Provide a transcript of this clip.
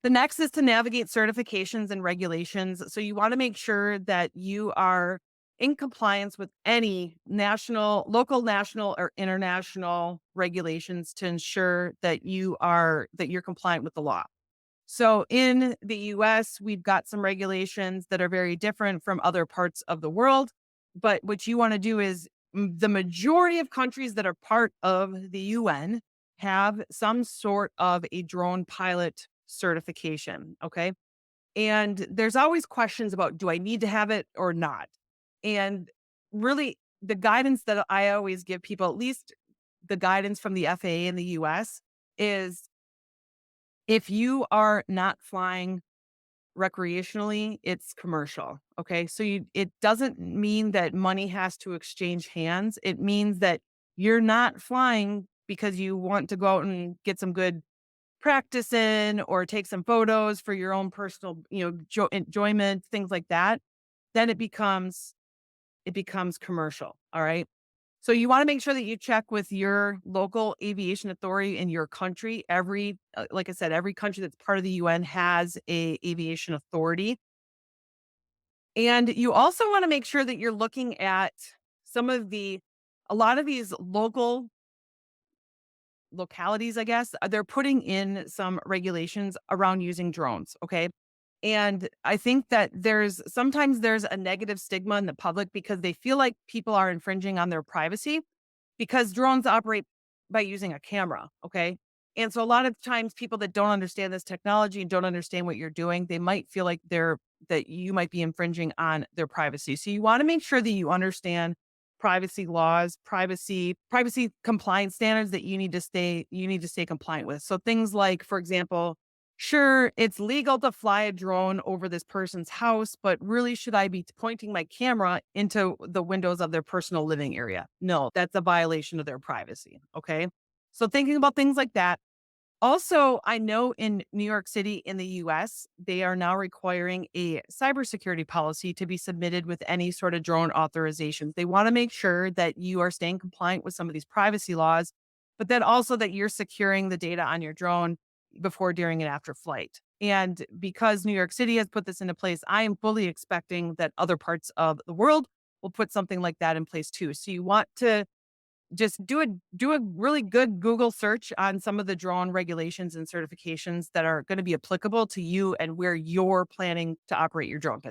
The next is to navigate certifications and regulations. So you want to make sure that you are in compliance with any national, local, national, or international regulations to ensure that you're compliant with the law. So in the US, we've got some regulations that are very different from other parts of the world. But what you want to do is the majority of countries that are part of the UN have some sort of a drone pilot certification. Okay. And there's always questions about, do I need to have it or not? And really, the guidance that I always give people, at least the guidance from the FAA in the US, is if you are not flying recreationally, it's commercial. Okay. So it doesn't mean that money has to exchange hands. It means that you're not flying because you want to go out and get some good practice in or take some photos for your own personal, enjoyment, things like that. Then it becomes commercial. All right. So you want to make sure that you check with your local aviation authority in your country. Like I said, every country that's part of the UN has a aviation authority. And you also want to make sure that you're looking at some of a lot of these localities, I guess, they're putting in some regulations around using drones. Okay. And I think that sometimes there's a negative stigma in the public because they feel like people are infringing on their privacy because drones operate by using a camera. Okay. And so a lot of times people that don't understand this technology and don't understand what you're doing, they might feel like that you might be infringing on their privacy. So you want to make sure that you understand privacy laws, privacy compliance standards that you need to stay compliant with. So things like, for example, sure, it's legal to fly a drone over this person's house, but really, should I be pointing my camera into the windows of their personal living area? No, that's a violation of their privacy. Okay. So thinking about things like that. Also, I know in New York City in the US, they are now requiring a cybersecurity policy to be submitted with any sort of drone authorizations. They want to make sure that you are staying compliant with some of these privacy laws, but then also that you're securing the data on your drone before, during, and after flight. And because New York City has put this into place, I am fully expecting that other parts of the world will put something like that in place too. So you want to just do a really good Google search on some of the drone regulations and certifications that are going to be applicable to you and where you're planning to operate your drone business.